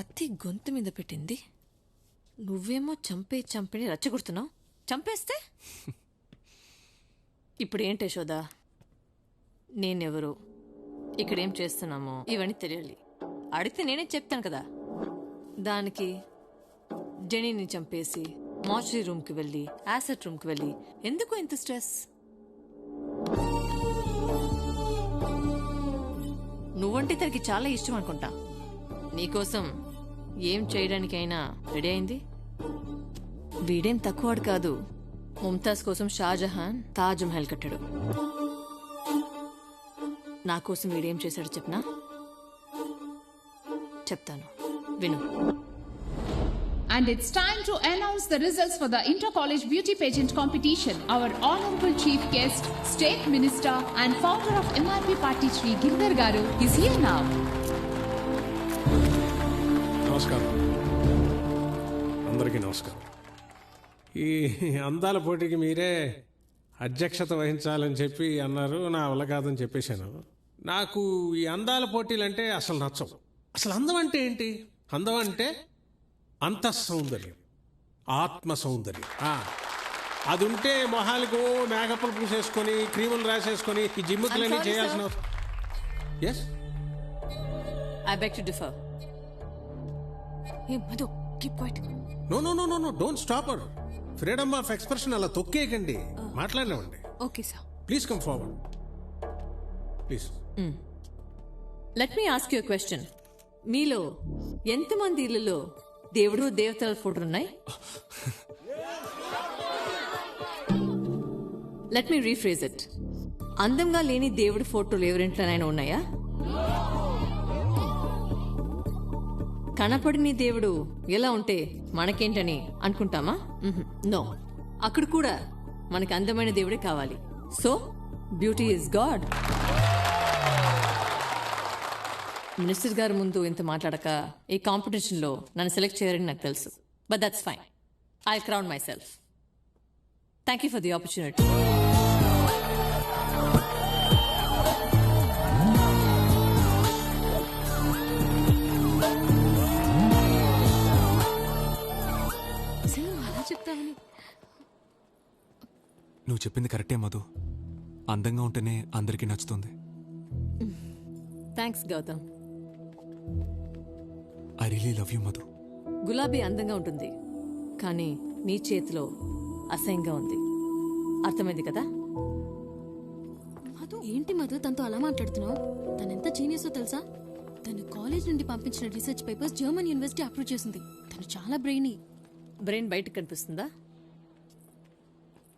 కత్తి గొంతు మీద పెట్టింది, నువ్వేమో చంపని రచ్చగొడుతున్నావు. చంపేస్తే ఇప్పుడేంటి యశోదా? నేనెవరు, ఇక్కడేం చేస్తున్నామో ఇవన్నీ తెలియాలి. అడిగితే నేనే చెప్తాను కదా. దానికి జెనీని చంపేసి మార్చరీ రూమ్కి వెళ్ళి యాసెట్ రూమ్కి వెళ్ళి ఎందుకు ఇంత స్ట్రెస్? నువ్వంటే తనకి చాలా ఇష్టం అనుకుంటా. నీకోసం ఏం చేయడానికైనా రెడీ అయింది. వీడేం తక్కువడు కాదు. ముంతాజ్ కోసం షాజహాన్ తాజ్ మహల్ కట్టాడు. నా కోసం వీడేం చేశాడు చెప్పనా? చెప్తాను, విను. And it's time to announce the results for the Inter-College Beauty Pageant Competition. Our Honorable Chief Guest, State Minister and founder of MRP Party Shri Girdhar Garu is here now. నమస్కారం అందరికీ. నమస్కారం. ఈ అందాల పోటీకి మీరే అధ్యక్షత వహించాలని చెప్పి అన్నారు. నా వల్ల కాదని చెప్పేశాను. నాకు ఈ అందాల పోటీలంటే అసలు నచ్చవు. అసలు అందం అంటే ఏంటి? అందం అంటే అంతఃసౌందర్యం, ఆత్మ సౌందర్యం. అది ఉంటే మొహాలకు మేకప్లు పూసేసుకొని క్రీములు రాసేసుకొని ఈ జిమ్ములన్నీ చేయాల్సిన yes I beg to differ. Hey, Madhu, keep quiet. No, don't stop her. Freedom of expression అలా తొక్కేయకండి, మాట్లాడినామండి. Okay, sir. Please come forward please. Let me ask you a question. మీలో ఎంతమంది ఇళ్లలో దేవుడు దేవతల ఫోటోలు ఉన్నాయి? Let me rephrase it. అందంగా లేని దేవుడి ఫోటోలు ఎవరింట్లోనైనా ఉన్నాయా? కనపడిని దేవుడు ఎలా ఉంటే మనకేంటని అనుకుంటామా? నో. అక్కడ కూడా మనకి అందమైన దేవుడే కావాలి. So beauty is God. Minister గారి ముందు ఇంత మాట్లాడక ఈ కాంపిటీషన్లో నన్ను సెలెక్ట్ చేయరని నాకు తెలుసు. But that's fine. I'll crown myself. Thank you for the opportunity. నువ్వు చెప్పింది కరెక్టే మధు. అందంగా ఉంటేనే అందరికీ నచ్చుతుంది. Thanks Gautam. I really love you Madhu. గులాబీ అందంగా ఉంటుంది, కానీ నీ చేతిలో అసహ్యంగా ఉంది. అర్థమైంది కదా? మధు, ఏంటి మధు తనతో అలా మాట్లాడుతున్నావు? తనెంత జీనియసో తెలుసా? తను కాలేజ్ నుండి పంపించిన research papers German university approve చేసింది. తను చాలా బ్రెయినీ. బ్రెయిన్ బయటకు కనిపిస్తుందా?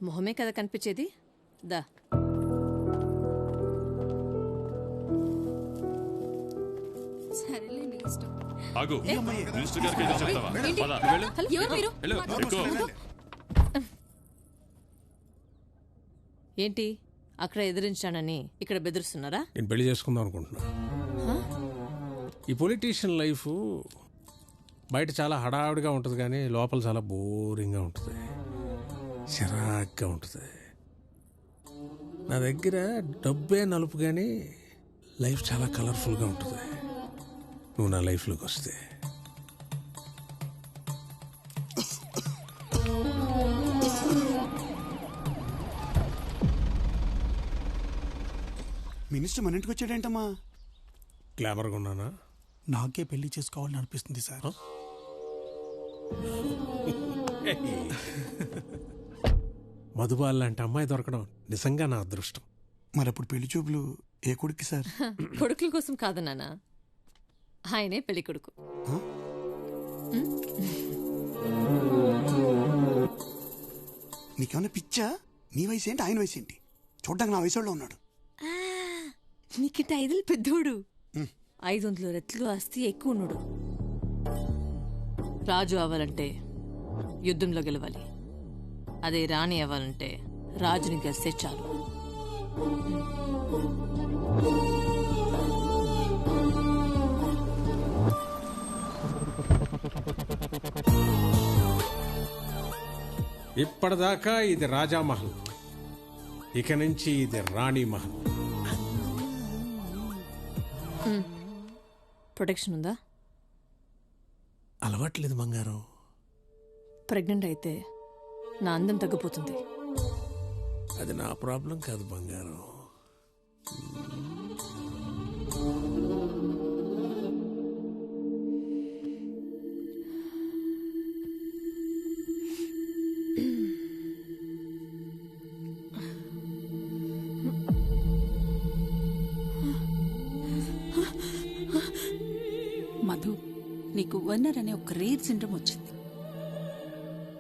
మొహమే కదా కనిపించేది. దా. సరేలే, నీ ఇష్టం. ఆగు. మినిస్టర్ గారికి ఏదో చెప్తావా? పద. హలో, ఎవరు మీరు? ఎక్కు. ఏంటి అక్కడ ఎదిరించానని ఇక్కడ బెదిరిస్తున్నారా? నేను పెళ్లి చేసుకుందాం అనుకుంటున్నా. ఈ పొలిటీషియన్ లైఫ్ బయట చాలా హడావుడిగా ఉంటుంది, కానీ లోపల చాలా బోరింగ్గా ఉంటుంది, చిరాగ్గా ఉంటుంది. నా దగ్గర డబ్బే నలుపు, కానీ లైఫ్ చాలా కలర్ఫుల్గా ఉంటుంది. నువ్వు నా లైఫ్లోకి వస్తే మినిస్టర్ మన ఇంటికి వచ్చాడేంటమ్మా? గ్లామర్గా ఉన్నానా? నాకే పెళ్లి చేసుకోవాలని అనిపిస్తుంది సార్. మధుబాల్ లాంటి అమ్మాయి దొరకడం నిజంగా నా అదృష్టం. మరి అప్పుడు పెళ్లి చూపులు ఏ కొడుకు సార్? కొడుకుల కోసం కాదు నాన్న, ఆయనే పెళ్లి కొడుకు. నీకేమన్నా పిచ్చా? నీ వయసు ఏంటి, ఆయన వయసు ఏంటి? చూడ్డానికి నా వయసులో ఉన్నాడు. నీకింట 5 పెద్దోడు. 500 రెట్లు ఆస్తి ఎక్కువ ఉన్నాడు. రాజు అవ్వాలంటే యుద్ధంలో గెలవాలి. అదే రాణి అవ్వాలంటే రాజుని గెలిస్తే చాలు. ఇప్పటిదాకా ఇది రాజామహల్, ఇక నుంచి ఇది రాణి మహల్. ప్రొటెక్షన్ ఉందా? అలవాట్లేదు బంగారం. ప్రెగ్నెంట్ అయితే నా అందం తగ్గిపోతుంది. అది నా ప్రాబ్లం కాదు బంగారం. మధు, నీకు వర్నర్ అనే ఒక రేర్ సిండ్రోమ్ వచ్చింది.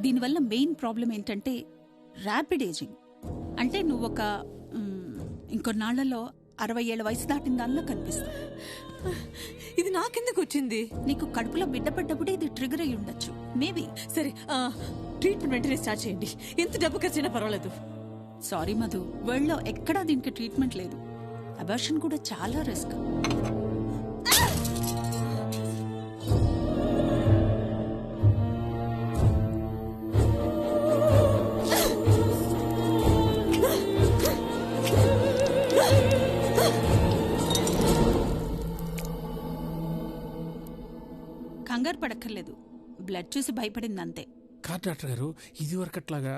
దీనివల్ల మెయిన్ ప్రాబ్లం ఏంటంటే ర్యాపిడ్ ఏజింగ్. అంటే నువ్వు ఒక ఇంకొన్నాళ్లలో 60 ఏళ్ల వయసు దాటిన దానిలో కనిపిస్తావు. ఇది నాకెందుకు వచ్చింది? నీకు కడుపులో బిడ్డ పడ్డప్పుడే ఇది ట్రిగర్ అయి ఉండొచ్చు మేబీ. సరే, ట్రీట్మెంట్ వెంటనే స్టార్ట్ చేయండి. ఎంత డబ్బు ఖర్చైనా పర్వాలేదు. సారీ మధు, వరల్డ్ లో ఎక్కడా దీనికి ట్రీట్మెంట్ లేదు. అబార్షన్ కూడా చాలా రిస్క్. కంగారు పడక్కర్లేదు, బ్లడ్ చూసి భయపడింది అంతే. కాదు డాక్టర్ గారు, ఇది వరకట్లాగా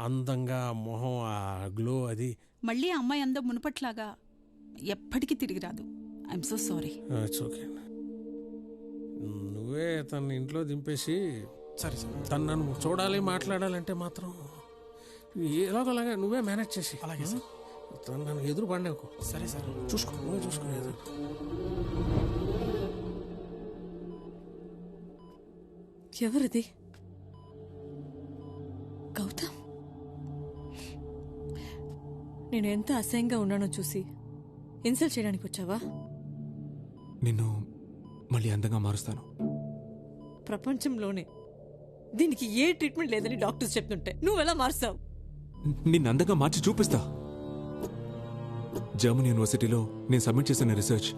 అందంగా మొహం ఆ గ్లో అది మళ్ళీ ఆ అమ్మాయి అందం మునుపట్లాగా ఎప్పటికీ తిరిగి రాదు. I'm so sorry. It's okay. నువ్వే తన ఇంట్లో దింపేసి సరే సార్. తను నన్ను చూడాలి మాట్లాడాలంటే మాత్రం ఎలాగోలాగా నువ్వే మేనేజ్ చేసి. అలాగే సార్. తను నన్ను ఎదురు పడినాకు. సరే సార్. చూసుకో, నువ్వే చూసుకో ఎదురు. ఎవరిది? గౌతమ్, నేను ఎంత అసహ్యంగా ఉన్నానో చూసి ఇన్సల్ట్ చేయడానికి వచ్చావా? నిన్ను మళ్ళీ అందంగా మారుస్తాను. ప్రపంచంలోనే దీనికి ఏ ట్రీట్మెంట్ లేదని డాక్టర్స్ చెప్తుంటే నువ్వెలా మారుస్తావు? నిన్ను అందంగా మార్చి చూపిస్తా. జర్మన్ యూనివర్సిటీలో నేను సబ్మిట్ చేసిన రీసెర్చ్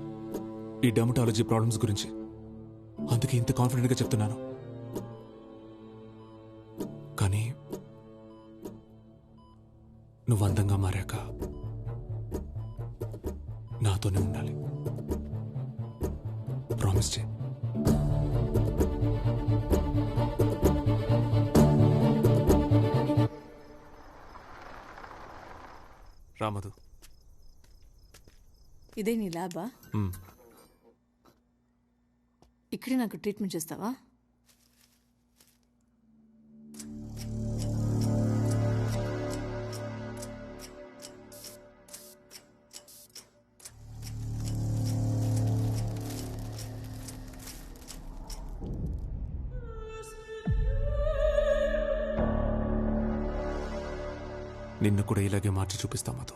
ఈ డెర్మటాలజీ ప్రాబ్లమ్స్ గురించి. అందుకే ఇంత కాన్ఫిడెంట్గా చెప్తున్నాను. కానీ నువ్వు అందంగా మారాక నాతోనే ఉండాలి. ప్రామిస్ చే. రామధు, ఇదే నీ ల్యాబా? ఇక్కడే నాకు ట్రీట్మెంట్ చేస్తావా? నిన్ను కూడా ఇలాగే మార్చి చూపిస్తా మధు.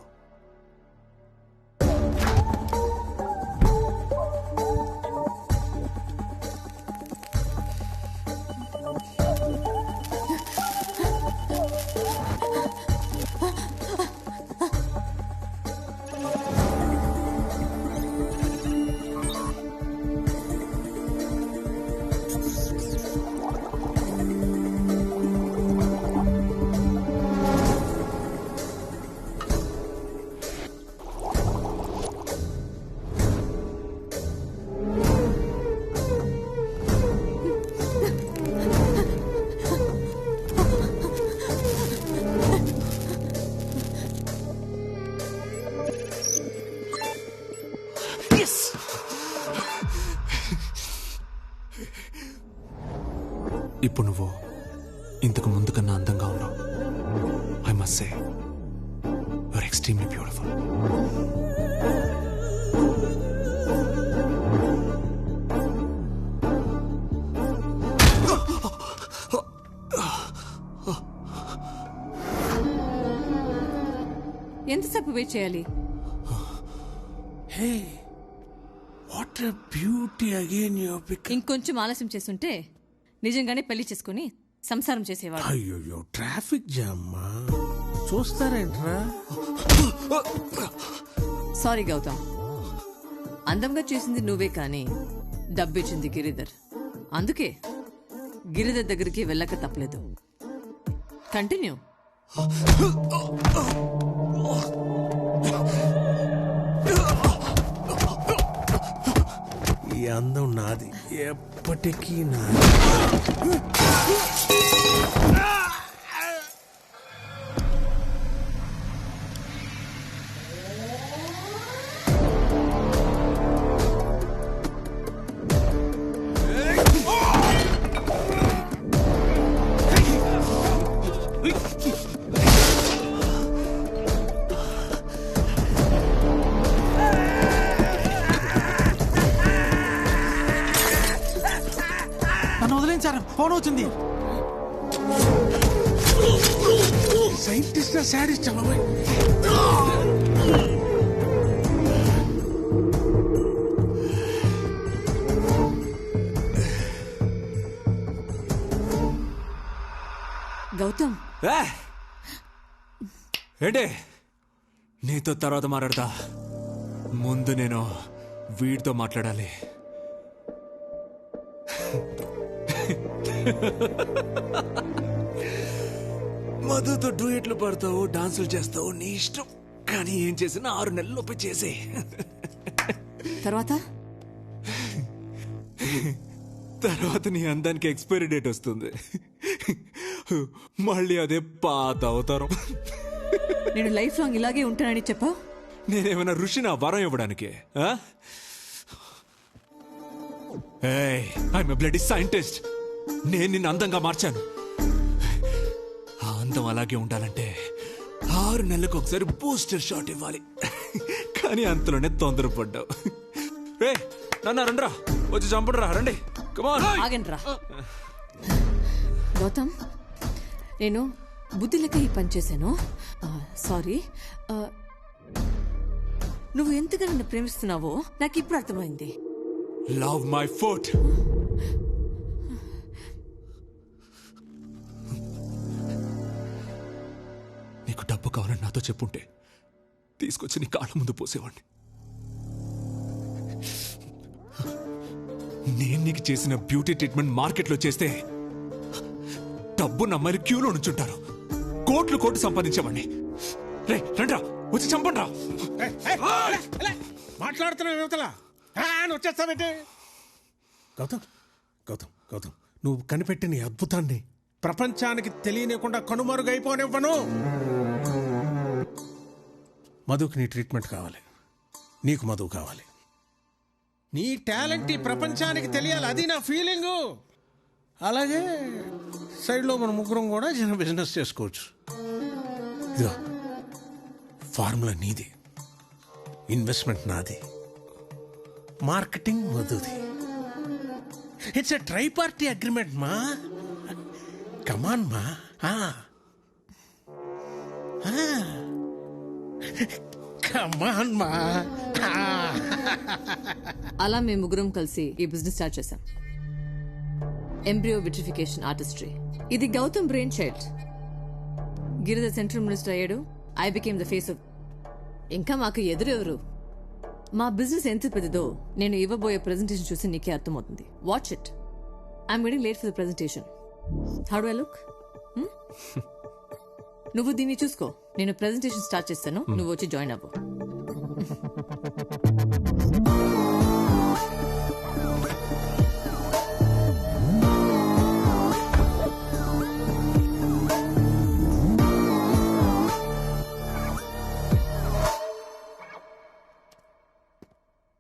ఇప్పుడు నువ్వు ఇంతకు ముందు కన్నా అందంగా ఉన్నావు. I must say you are extremely beautiful. ఎంతసేపు వెయిట్ చేయాలి? Hey, what a beauty again you become. ఇంకొంచెం ఆలస్యం చేస్తుంటే నిజంగానే పెళ్లి చేసుకుని సంసారం చేసేవాడు. అయ్యో, ట్రాఫిక్ జామ్. చూస్తారేంట్రా? సారీ గౌతమ్, అందంగా చేసింది నువ్వే కానీ డబ్బిచ్చింది గిరిధర్. అందుకే గిరిధర్ దగ్గరికి వెళ్ళక తప్పలేదు. కంటిన్యూ. ఈ అందం నాది, ఎప్పటికీ నాది. నన్ను వదిలేండి సార్, ఫోన్ వచ్చింది. సైంటిస్ట్ సాడిస్ట్ బాబాయ్. గౌతమ్, ఏంటే నీతో తర్వాత మాట్లాడతా, ముందు నేను వీడితో మాట్లాడాలి. మధుతో డూయెట్లు పడతావు, డాన్సులు చేస్తావు, నీ ఇష్టం. కానీ ఏం చేసినా 6 నెలల్లోపే చేసే. తర్వాత నీ అందానికి ఎక్స్పైరీ డేట్ వస్తుంది, మళ్ళీ అదే పాత అవతారం. నేను లైఫ్ లాంగ్ ఇలాగే ఉంటానని చెప్పా. నేనేమైనా ఋషిని ఆ వరం ఇవ్వడానికి? I'm a bloody scientist. నేను నిన్ను అందంగా మార్చాను. ఆ అందం అలాగే ఉండాలంటే 6 నెలలకు ఒకసారి బూస్టర్ షాట్ ఇవ్వాలి. కానీ అంతలోనే తొందరపడ్డావు. రే నన్ను రండిరా, వచ్చి చంపడురా, రండి. ఆగండి రా. గౌతమ్, నేను బుద్ధి లెక్క ఈ పని చేశాను. సారీ. నువ్వు ఎంతగా నన్ను ప్రేమిస్తున్నావో నాకు ఇప్పుడు అర్థమైంది. Love my foot. నీకు డబ్బు కావాలని నాతో చెప్పుంటే తీసుకొచ్చి నీ కాళ్ళ ముందు పోసేవాడిని. నేను నీకు చేసిన బ్యూటీ ట్రీట్మెంట్ మార్కెట్లో చేస్తే డబ్బు నమ్మని క్యూలో నుంచుంటారు. కోట్లు కోట్లు సంపాదించేవాడిని. రే రండ్రా, వచ్చి చంపండి రా. మాట్లాడుతున్నావు యువతలా వచ్చేస్తావేంటి? గౌతమ్ గౌతమ్ గౌతమ్, నువ్వు కనిపెట్టిన ఈ అద్భుతాన్ని ప్రపంచానికి తెలియనివ్వకుండా కనుమరుగైపోనివ్వను. మధుకి నీ ట్రీట్మెంట్ కావాలి, నీకు మధు కావాలి. నీ టాలెంట్ ఈ ప్రపంచానికి తెలియాలి, అది నా ఫీలింగు. అలాగే సైడ్లో మన ముగ్గురం కూడా చిన్న బిజినెస్ చేసుకోవచ్చు. ఇదిగో ఫార్ములా నీది, ఇన్వెస్ట్మెంట్ నాది, మార్కెటింగ్ మధుది. It's a tri party agreement మా. కమాన్ మా. కమాన్ మా. అలా మేము ముగ్గురం కలిసి ఈ బిజినెస్ స్టార్ట్ చేశాం. Embryo vitrification artistry. ఇది Gautam brain child. Giridhar central minister అయ్యాడు. I became the face off. ఇంకా మాకు ఎదురెవరు? మా బిజినెస్ ఎంత పెద్దదో నేను ఇవ్వబోయే ప్రెజెంటేషన్ చూసి నీకే అర్థమవుతుంది. Watch it. I'm getting late for the presentation. How do I look? నువ్వు దీన్ని చూసుకో. నేను ప్రెజెంటేషన్ స్టార్ట్ చేస్తాను, నువ్వు వచ్చి జాయిన్ అవ్వు.